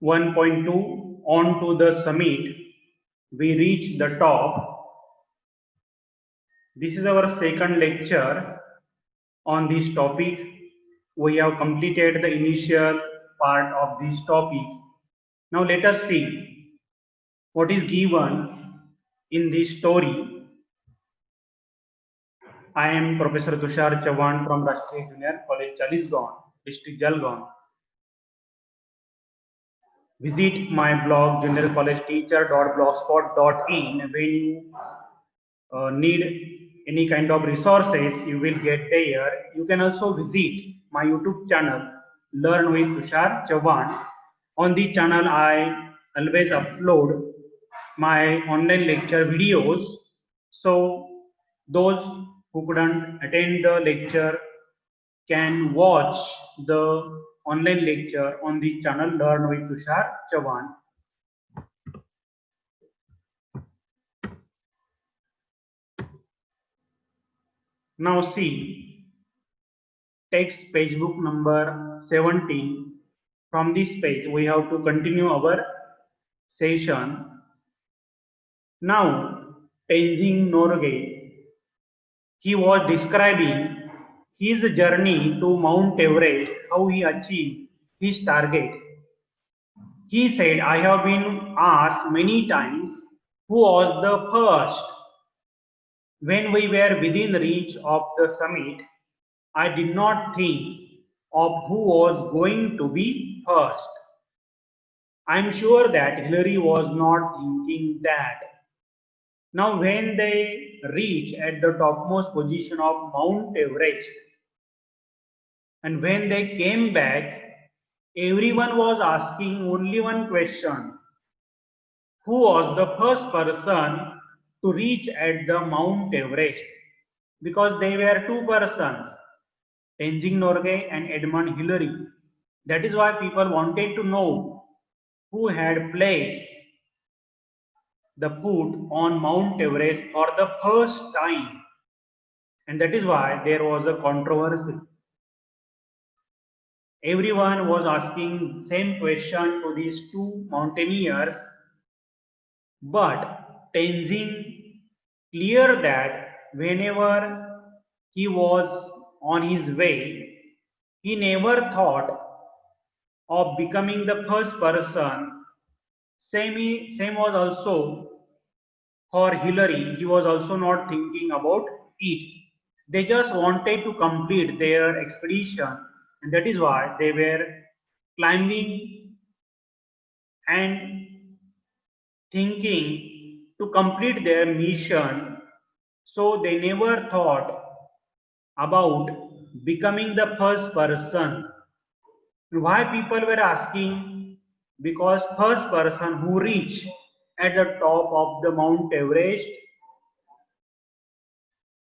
1.2 On to the summit. We reach the top. This is our second lecture on this topic. We have completed the initial part of this topic. Now let us see what is given in this story. I am Professor Tushar Chauhan from Rashtriya Junior College Chalisgaon, District Jalgaon. Visit my blog juniorcollegeteacher.blogspot.in. When you need any kind of resources, you will get there. You can also visit my YouTube channel, Learn with Tushar Chauhan. On the channel, I always upload my online lecture videos. So those who couldn't attend the lecture can watch the online lecture on the channel Learn with Tushar Chauhan. Now see, text page book number 17. From this page, we have to continue our session. Now, Tenzing Norgay, he was describing his journey to Mount Everest, how he achieved his target. He said, I have been asked many times who was the first. When we were within reach of the summit, I did not think of who was going to be first. I am sure that Hillary was not thinking that. Now, when they reached at the topmost position of Mount Everest, and when they came back, everyone was asking only one question: who was the first person to reach at the Mount Everest? Because they were two persons, Tenzing Norgay and Edmund Hillary. That is why people wanted to know who had placed the foot on Mount Everest for the first time. And that is why there was a controversy. Everyone was asking same question to these two mountaineers, but Tenzing clear that whenever he was on his way, he never thought of becoming the first person. Same was also for Hillary. He was also not thinking about it. They just wanted to complete their expedition, and that is why they were climbing and thinking to complete their mission. So they never thought about becoming the first person. Why people were asking? Because first person who reached at the top of the Mount Everest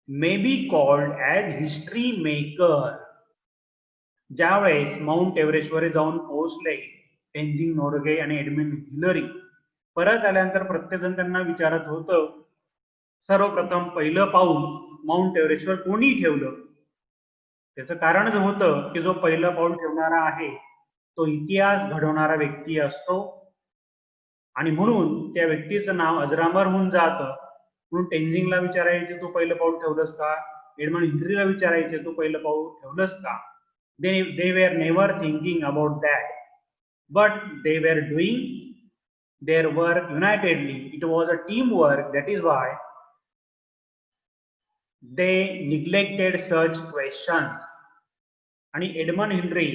may be called as history maker. ज्यावेळेस mount एव्हरेस्टवर जाऊन पोहोचले टेन्झिंग नॉर्गे आणि admin Hillary, परत आल्यानंतर प्रत्येकजण त्यांना विचारत होतं, सर्वप्रथम पहिलं पाऊल माउंट एव्हरेस्टवर कोणी ठेवलं? त्याचं कारणच होतं की जो पहिलं पाऊल ठेवणारा आहे तो इतिहास घडवणारा व्यक्ती असतो आणि म्हणून त्या व्यक्तीचं नाव अजरामर होऊन जातं. म्हणून टेन्झिंगला विचारायचे तू पहिलं पाऊल ठेवलंस का? एडमंड हिलरीला विचारायचे तू पहिलं पाऊल ठेवलंस का? They were never thinking about that, but they were doing their work unitedly. It was a teamwork. That is why they neglected such questions. आणि एडमंड हिलरी,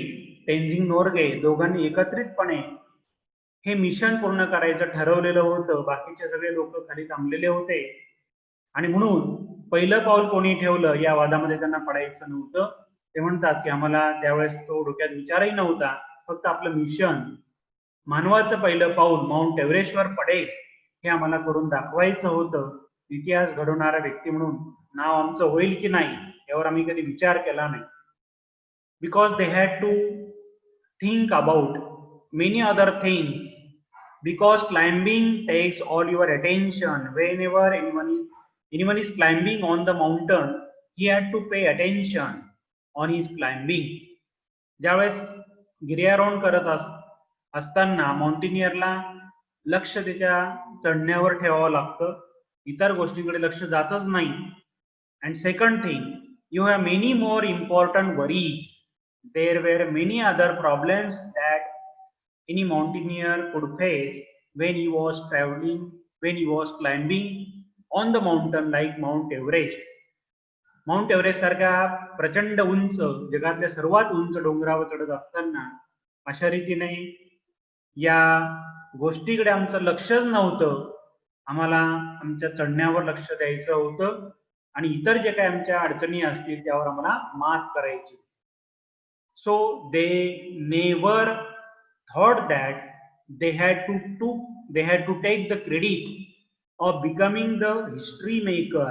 टेन्झिंग नॉर्गे दोघांनी एकत्रितपणे हे मिशन पूर्ण करायचं ठरवलेलं होतं. बाकीचे सगळे लोक खाली थांबलेले होते आणि म्हणून पहिलं पाऊल कोणी ठेवलं या वादामध्ये त्यांना पडायचं नव्हतं. ते म्हणतात की आम्हाला त्यावेळेस तो डोक्यात विचारही नव्हता, फक्त आपलं मिशन, मानवाचं पहिलं पाऊल माउंट एव्हरेस्टवर पडेल हे आम्हाला करून दाखवायचं होतं. इतिहास घडवणारा व्यक्ती म्हणून नाव आमचं होईल की नाही यावर आम्ही कधी विचार केला नाही. Because they had to think about many other things. Because climbing takes all your attention. Whenever anyone is climbing on the mountain, he had to pay attention on his climbing. ज्यावेळेस गिर्यारोहण करत असताना माउंटेनियरला लक्ष त्याच्या चढण्यावर ठेवावं लागतं, इतर गोष्टींकडे लक्ष जातच नाही. And second thing, you have many more important worries. There were many other problems that any mountaineer could face when he was traveling, when he was climbing on the mountain like Mount Everest. Mount Everest सारख्या प्रचंड उंच, जगातल्या सर्वात उंच डोंगरावर चढत असताना अशा रीतीने या गोष्टीकडे आमचं लक्षच नव्हतं. आम्हाला आमच्या चढण्यावर लक्ष द्यायचं होतं आणि इतर जे काही आमच्या अडचणी असतील त्यावर आम्हाला मात करायची. So they never thought that they had to take the credit of becoming the history maker.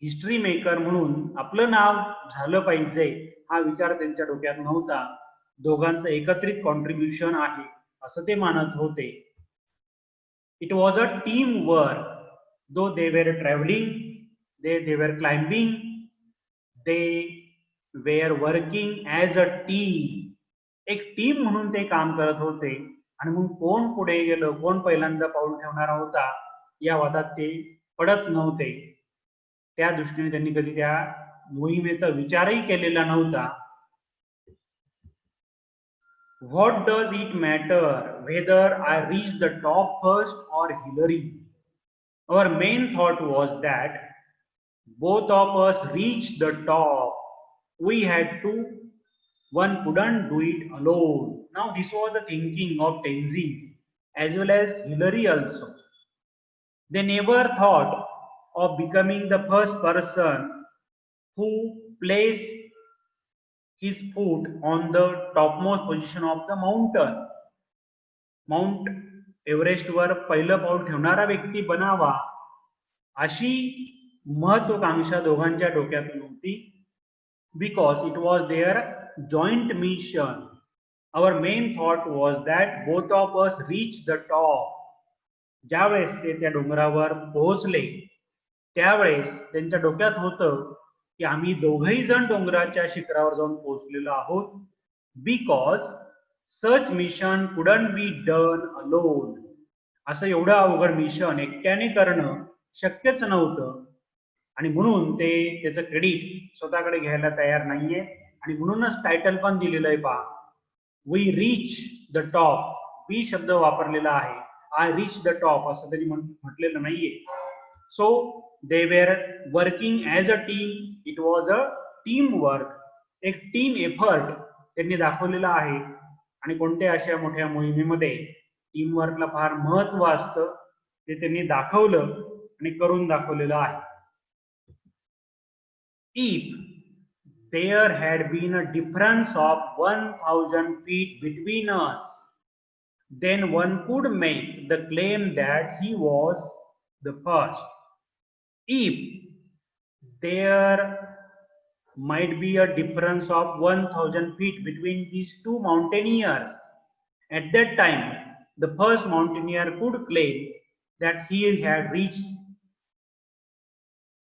History maker म्हणून आपलं नाव झालं पाहिजे हा विचार त्यांच्या डोक्यात नव्हता. दोघांचं एकत्रित कॉन्ट्रीब्युशन आहे असं ते मानत होते. It was a team work. Though they were travelling, they were climbing, they were working as a team. एक टीम म्हणून ते काम करत होते. आणि मग कोण पुढे गेलं, कोण पहिल्यांदा पाऊल ठेवणारा होता या वादात ते पडत नव्हते. त्या दृष्टीने त्यांनी कधी त्या मोहिमेचा विचारही केलेला नव्हता. What does it matter whether I reach the top first or Hillary? Our main thought was that both of us reached the top. We had to. One couldn't do it alone. Now this was the thinking of Tenzing as well as Hillary also. They never thought of becoming the first person who placed his foot on the topmost position of the mountain. Mount Everest वर पहिलं पाऊल ठेवणारा व्यक्ती बनावा अशी महत्वाकांक्षा दोघांच्या डोक्यात नव्हती. Because it was their joint mission. Our main thought was that both of us reached the top. ज्यावेळेस ते त्या डोंगरावर पोहोचले त्यावेळेस त्यांच्या डोक्यात होतं की आम्ही दोघही जण डोंगराच्या शिखरावर जाऊन पोहोचलेलो आहोत. Because such mission couldn't be done alone. असं एवढं अवघड मिशन एकट्याने करणं शक्यच नव्हतं. आणि म्हणून ते त्याचं क्रेडिट स्वतःकडे घ्यायला तयार नाहीये. आणि म्हणूनच टायटल पण दिलेलं आहे पहा, we reach the top. We शब्द वापरलेला आहे, आय रीच द टॉप असं तरी म्हटलेलं नाहीये. So they were working as a team. It was a team work. एक टीम एफर्ट त्यांनी दाखवलेला आहे. आणि कोणत्या अशा मोठ्या मोहिमेमध्ये टीम वर्कला फार महत्व असतं ते त्यांनी दाखवलं आणि करून दाखवलेलं आहे. If there had been a difference of 1,000 feet between us, then one could make the claim that he was the first. If there might be a difference of 1,000 feet between these two mountaineers, at that time the first mountaineer could claim that he had reached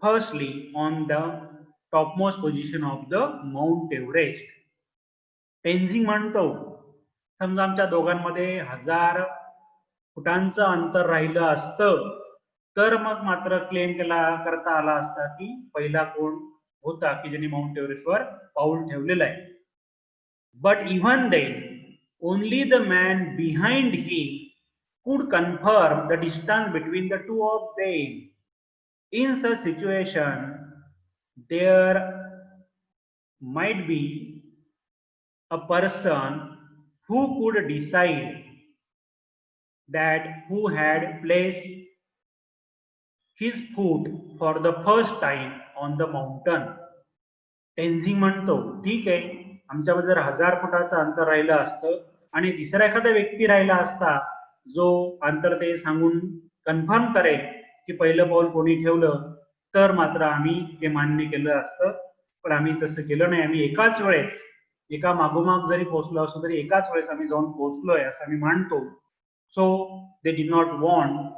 firstly on the topmost position of the Mount Everest. Tenzing म्हणतो, समजा आमच्या दोघांमध्ये 1000 फुटांचं अंतर राहिलं असतं तर मग मात्र claim करता आला असता की पहिला कोण होता की ज्यांनी माउंट एव्हरेस्टवर पाऊल ठेवलेलं आहे. But even then only the man behind him could confirm the distance between the two of them. In such situation, there might be a person who could decide that who had placed his foot for the first time on the mountain. Tenzing म्हणतो, ठीक आहे, आमच्यामध्ये जर 1000 फुटाचं अंतर राहिलं असतं आणि तिसरा एखादा व्यक्ती राहिला असता जो अंतर ते सांगून कन्फर्म करेल की पहिलं पाऊल कोणी ठेवलं तर मात्र आम्ही ते मान्य केलं असतं. पण आम्ही तसं केलं नाही. आम्ही एकाच वेळेस एका मागोमाग जरी पोहोचलो असतो तरी एकाच वेळेस आम्ही जाऊन पोहोचलोय असं आम्ही मानतो. So they did not want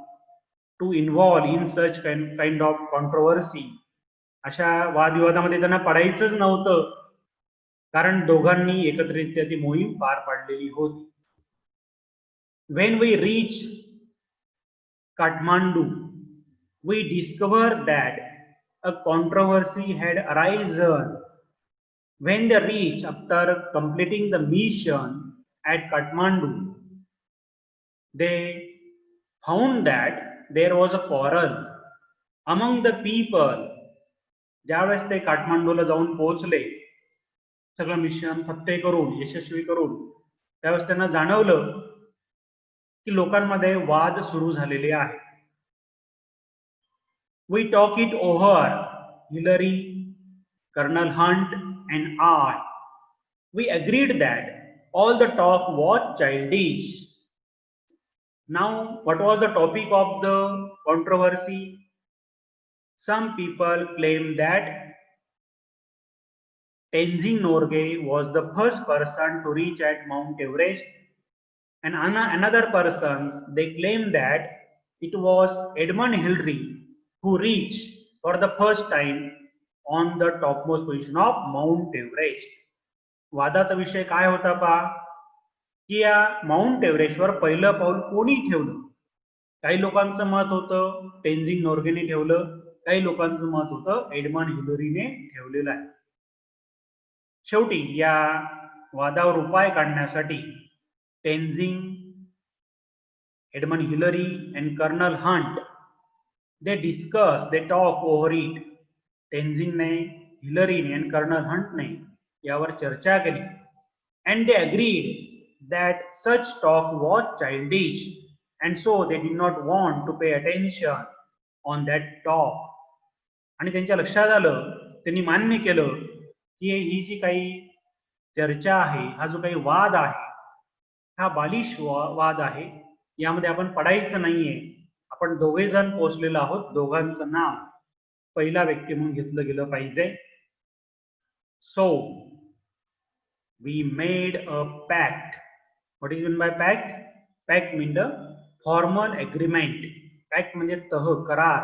to involve in such kind of controversy. अशा वादविवादामध्ये त्यांना पडायचंच नव्हतं कारण दोघांनी एकत्रितरित्या ती मोहीम पार पाडलेली होती. When we reach Kathmandu, we discover that a controversy had arisen. When they reached after completing the mission at Kathmandu, they found that there was a quarrel among the people. ज्यावेळेस ते काठमांडूला जाऊन पोहोचले, सगळं मिशन फत्ते करून यशस्वी करून, त्यावेळेस त्यांना जाणवलं की लोकांमध्ये वाद सुरू झालेले आहे. We talk it over, Hillary, Colonel Hunt and I. We agreed that all the talk was childish. Now, what was the topic of the controversy? Some people claim that Tenzing Norgay was the first person to reach at Mount Everest, and another persons they claim that it was Edmund Hillary who reached for the first time on the topmost position of Mount Everest. वादाचा विषय काय होता पहा, की या mount एव्हरेस्टवर पहिलं पाऊल कोणी ठेवलं. काही लोकांचं मत होतं टेन्झिंग नोर्गेने ठेवलं, काही लोकांचं मत होतं एडमंड हिलरीने ठेवलेलं आहे. शेवटी या वादावर उपाय काढण्यासाठी Tenzing, Edmund Hillary and colonel Hunt they discuss, they talk over it. टेन्झिंगने, हिलरीने and कर्नल हंटने यावर चर्चा केली, and they agreed that such talk was childish, and so they did not want to pay attention on that talk. आणि त्यांच्या लक्षात आलं, त्यांनी मान्य केलं की ही जी काही चर्चा आहे, हा जो काही वाद आहे, हा बालिश वाद आहे, यामध्ये आपण पडायचं नाहीये. आपण दोघे जण पोहोचलेलो आहोत, दोघांचं नाव पहिला व्यक्ती म्हणून घेतलं गेलं पाहिजे. सो we made a pact. What is meant by pact? Pact means the formal agreement. Pact म्हणजे तह, करार.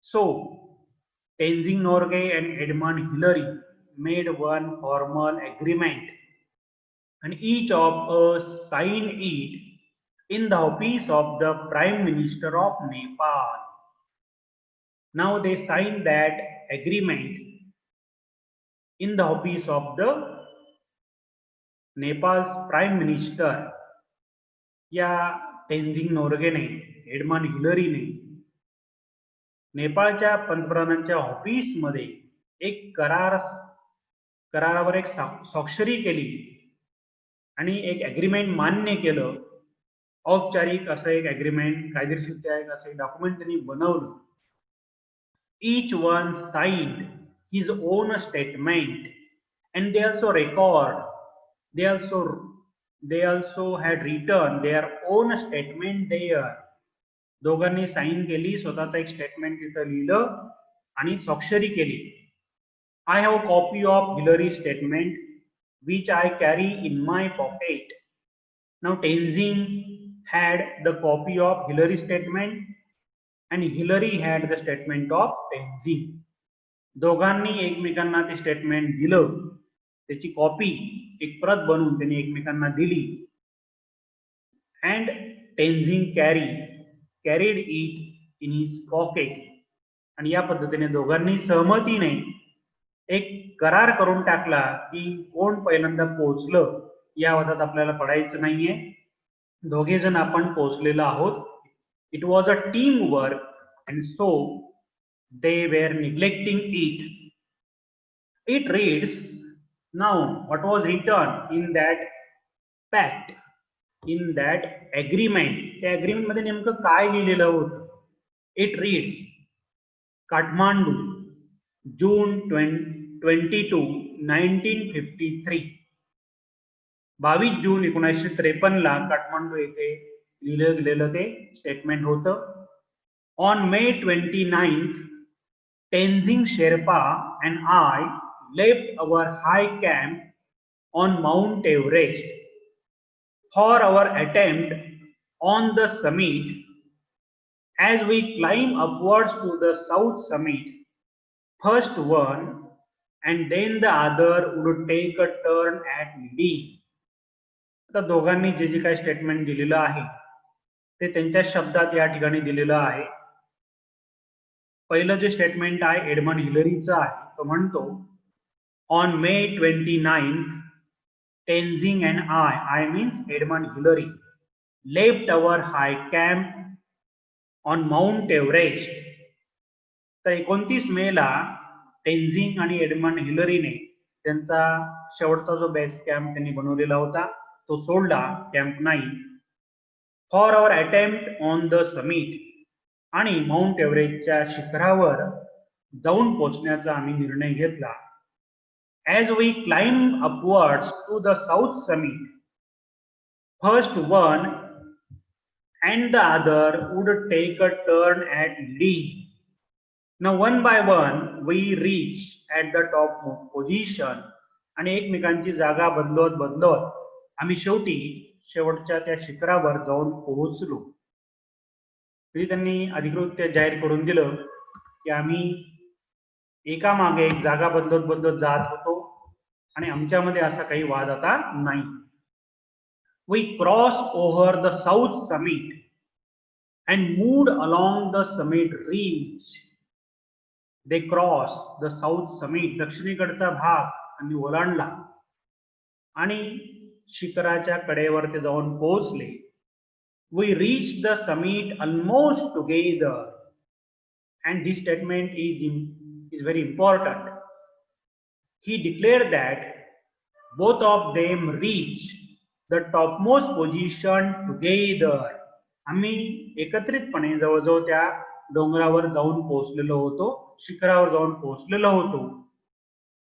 So Tenzing Norgay and Edmund Hillary made one formal agreement, and each of us signed it in the office of the Prime Minister of Nepal. Now they signed that agreement in the office of the Nepal's Prime Minister. या Tenzing नोर्गेने, Edmund हिलरीने नेपाळच्या पंतप्रधानांच्या ऑफिसमध्ये एक करारावर एक स्वाक्षरी केली आणि एक ॲग्रीमेंट मान्य केलं. औपचारिक असं एक ॲग्रीमेंट, कायदेशीर एक असं एक डॉक्युमेंट त्यांनी बनवलं. Each one signed his own statement, and they also record, they also had written their own statement there. दोघांनी साईन केली, स्वतःचा एक स्टेटमेंट तिथं लिहिलं आणि स्वाक्षरी केली. I have a copy of Hillary's statement which I carry in my pocket. Now Tenzing had the copy of Hillary's statement and Hillary had the statement of Tenzing. दोघांनी एकमेकांना ते स्टेटमेंट दिलं, त्याची कॉपी एक प्रत बनवून त्यांनी एकमेकांना दिली. and Tenzing carried it in his pocket. आणि या पद्धतीने दोघांनी सहमतीने एक करार करून टाकला की कोण पहिल्यांदा पोहोचलं या वादात आपल्याला पडायचं नाहीये, दोघे जण आपण पोहोचलेलो आहोत. It was a teamwork, and so they were neglecting it. It reads, now what was written in that pact, in that agreement, त्या agreement मध्ये नेमकं काय लिहिलेलं होतं? It reads, Kathmandu, June 22, 1953. 22 जून 1953 ला काठमांडू येथे लिहिलं गेलेलं ते स्टेटमेंट होतं. On May 29th, Tenzing Sherpa and I left our high camp on Mount Everest for our attempt on the summit. As we climb upwards to the south summit, first one and then the other would take a turn at leading. आता दोघांनी जे जे काही statement दिलेलं आहे ते त्यांच्या शब्दात या ठिकाणी दिलेलं आहे. पहिलं जे स्टेटमेंट आहे एडमंड हिलरीचं आहे. तो म्हणतो on May 29th Tenzing and I means Edmund Hillary left our high camp on Mount Everest. तर 29 मेला टेन्झिंग आणि एडमंड हिलरीने त्यांचा शेवटचा जो बेस कॅम्प त्यांनी बनवलेला होता तो सोडला, camp 9, for our attempt on the summit. आणि माउंट एव्हरेस्टच्या शिखरावर जाऊन पोहोचण्याचा आम्ही निर्णय घेतला. As we climb upwards to the south summit, first one and the other would take a turn at leading. Now one by one we reach at the top position. आणि एकमेकांची जागा बदलत बदलत आम्ही शेवटच्या त्या शिखरावर जाऊन पोहोचलो. तरी त्यांनी अधिकृत जाहीर करून दिलं की आम्ही एकामागे एक जागा बदलत बदलत जात होतो आणि आमच्यामध्ये असा काही वाद आता नाही. We crossed over the south summit and moved along the summit ridge. They crossed the south summit, दक्षिणेकडचा भाग आणि ओलांडला आणि शिखराच्या कडेवर ते जाऊन पोहोचले. We reached the summit almost together, and this statement is very important. He declared that both of them reached the topmost position together. आम्ही एकत्रितपणे जवळजवळ त्या डोंगरावर जाऊन पोहोचलेलो होतो, शिखरावर जाऊन पोहोचलेलो होतो.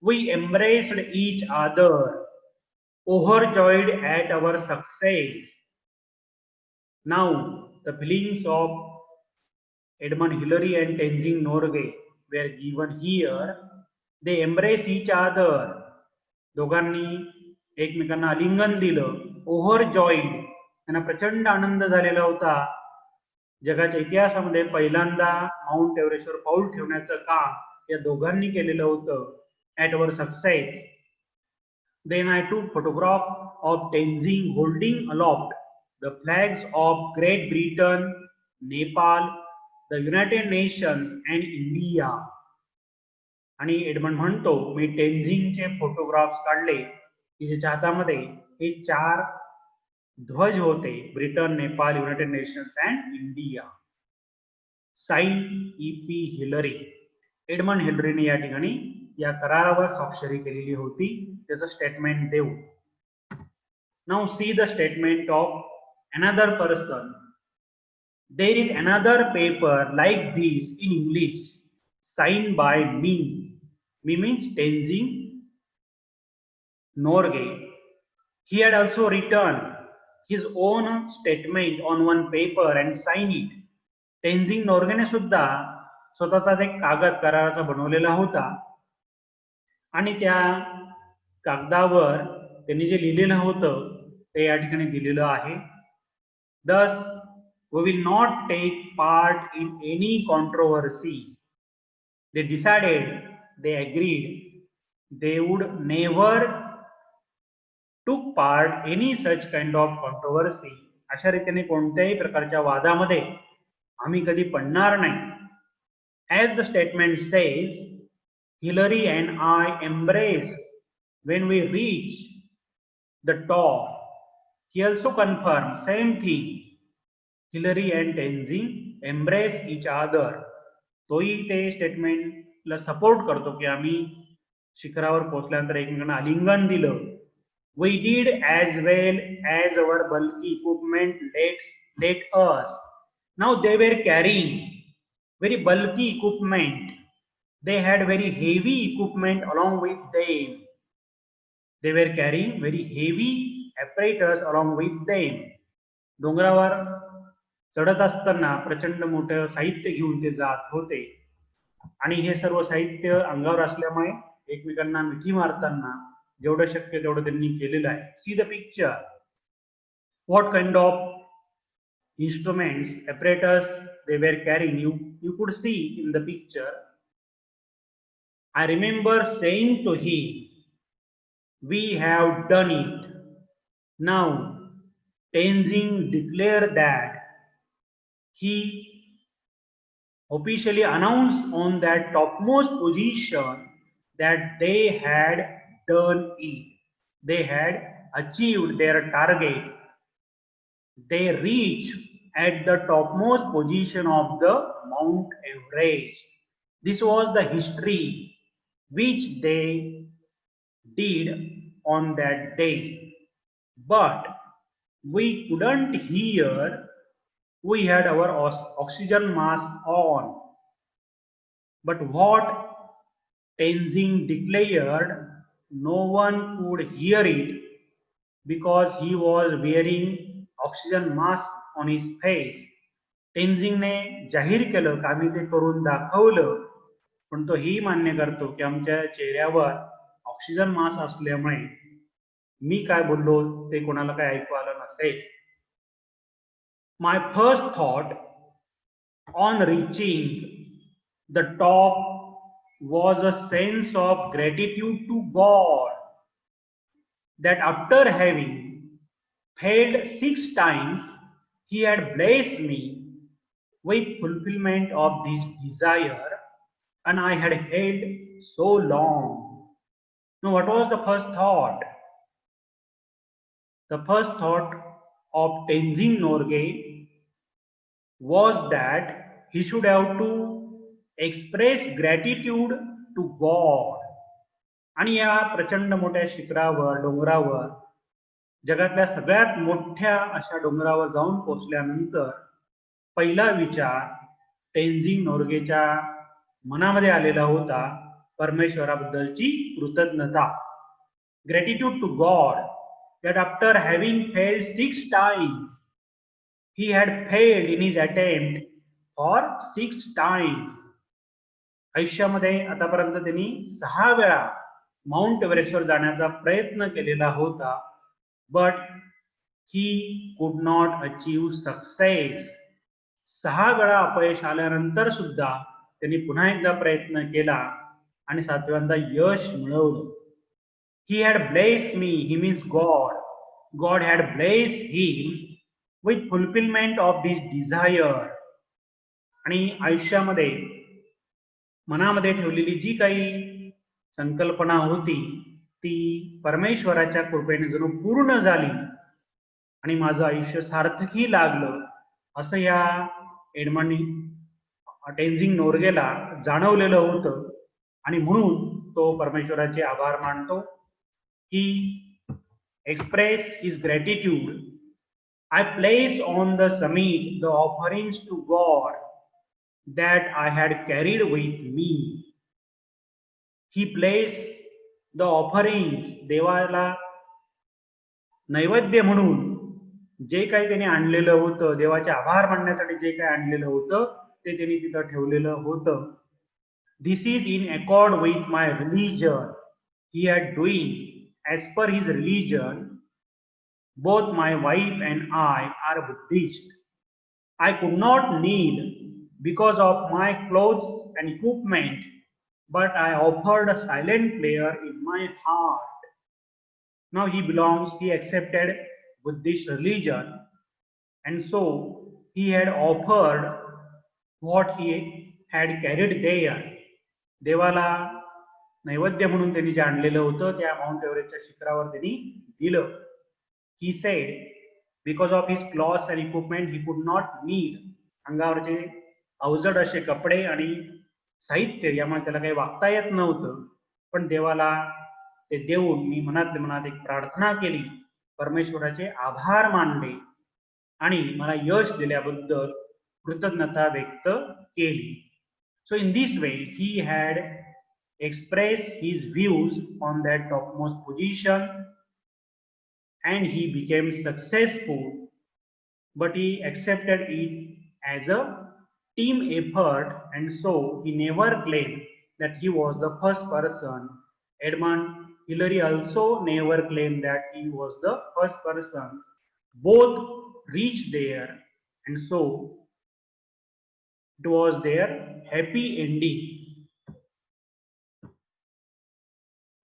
We embraced each other, overjoyed at our success. Now the feelings of Edmund Hillary and Tenzing Norgay were given here. They embrace each other. दोघांनी एकमेकांना आलिंगन दिलं. ओव्हरजॉईड, त्यांना प्रचंड आनंद झालेला होता. जगाच्या इतिहासामध्ये पहिल्यांदा माउंट एव्हरेस्टवर पाऊल ठेवण्याचं काम या दोघांनी केलेलं होतं. At our success. Then I took photograph of Tenzing holding aloft the flags of Great Britain, Nepal, the United Nations and India. आणि एडमंड म्हणतो मी टेन्झिंगचे फोटोग्राफ्स काढले की ज्याच्या हातामध्ये हे 4 ध्वज होते, Britain, Nepal, United Nations and India. Sign E.P. Hillary. Edmund हिलरीने या ठिकाणी या करारावर स्वाक्षरी केलेली होती. त्याचं स्टेटमेंट देऊ. Now see the statement of another person. There is another paper like this in English signed by me. Me means Tenzing Norgay. He had also written his own statement on one paper and signed it. Tenzing Norgay ने सुद्धा स्वतःचा एक कागद कराराचा बनवलेला होता आणि त्या कागदावर त्यांनी जे लिहिलेलं होतं ते या ठिकाणी दिलेलं आहे. Thus we will not take part in any controversy. They decided, they agreed, they would never took part any such kind of controversy. अशा रीतीने कोणत्याही प्रकारच्या वादामध्ये आम्ही कधी पडणार नाही. As the statement says, Hillary and I embraced when we reached the top. He also confirmed same thing. Hillary and Tenzing embrace each other. तोही ते स्टेटमेंटला सपोर्ट करतो की आम्ही शिखरावर पोहोचल्यानंतर एकमेकांना आलिंगन दिलं. We did as well as our bulky equipment let us. Now they were carrying very bulky equipment. They had very heavy equipment along with them. They were carrying very heavy apparatus along with them. डोंगरावर चढत असताना प्रचंड मोठं साहित्य घेऊन ते जात होते आणि हे सर्व साहित्य अंगावर असल्यामुळे एकमेकांना मिठी मारताना जेवढं शक्य तेवढं त्यांनी केलेलं आहे. See the picture. What kind of instruments, apparatus they were carrying. You could see in the picture. I remember saying to him, we have done it. Now Tenzing declared that he officially announced on that topmost position that they had done it. They had achieved their target. They reached at the topmost position of the Mount Everest. This was the history which they did on that day. But we couldn't hear, we had our oxygen mask on. But what Tenzing declared, no one could hear it because he was wearing oxygen mask on his face. टेन्झिंगने जाहीर केलं की आम्ही ते करून दाखवलं, पण तो ही मान्य करतो की आमच्या चेहऱ्यावर ऑक्सिजन मास्क असल्यामुळे मी काय बोललो ते कोणाला काय ऐकू आलं नसेल. My first thought on reaching the top was a sense of gratitude to God that after having failed 6 times, he had blessed me with fulfillment of this desire and I had held so long. Now, what was the first thought? The first thought of Tenzing Norgay was that he should have to express gratitude to God. आणि या प्रचंड मोठ्या शिखरावर डोंगरावर जगातल्या सगळ्यात मोठ्या अशा डोंगरावर जाऊन पोहोचल्यानंतर पहिला विचार टेन्झिंग नोर्गेच्या मनामध्ये आलेला होता परमेश्वराबद्दलची कृतज्ञता. Gratitude to God that after having failed 6 times, he had failed in his attempt for 6 times. आयुष्यामध्ये आतापर्यंत त्यांनी 6 वेळा माउंट एव्हरेस्टवर जाण्याचा प्रयत्न केलेला होता, but he could not achieve success. 6 वेळा अपयश आल्यानंतर सुद्धा त्यांनी पुन्हा एकदा प्रयत्न केला आणि 7व्यांदा यश मिळवलं. He had blessed me, he means God. God had blessed him with fulfillment of this desire. आणि आयुष्यामध्ये मनामध्ये ठेवलेली जी काही संकल्पना होती ती परमेश्वराच्या कृपेने जणू पूर्ण झाली आणि माझं आयुष्य सार्थकी लागलं असं या एडमंड टेन्झिंग नोर्गेला जाणवलेलं होतं आणि म्हणून तो परमेश्वराचे आभार मानतो. He expressed his gratitude. I place on the summit the offerings to God that I had carried with me. He placed the offerings, देवाला नैवेद्य म्हणून जे काही त्याने आणलेलं होतं, देवाचे आभार मानण्यासाठी जे काही आणलेलं होतं ते त्यांनी तिथं ठेवलेलं होतं. This is in accord with my religion. He had doing as per his religion. Both my wife and I are Buddhist. I could not kneel because of my clothes and equipment, but I offered a silent prayer in my heart. Now he accepted Buddhist religion, and so he had offered what he had carried there. देवाला नैवेद्य म्हणून त्यांनी जे आणलेलं होतं त्या mount एव्हरेस्टच्या शिखरावर त्यांनी दिलं. He said because of his clothes and equipment he could not need. अंगावरचे अवजड असे कपडे आणि साहित्य यामुळे त्याला काही वागता येत नव्हतं, पण देवाला ते देऊन मी मनातल्या मनात एक प्रार्थना केली, परमेश्वराचे आभार मानले आणि मला यश दिल्याबद्दल कृतज्ञता व्यक्त केली. So in this way he had expressed his views on that topmost position and he became successful, but he accepted it as a team effort and so he never claimed that he was the first person. Edmund Hillary also never claimed that he was the first person. Both reached there and so it was their happy ending.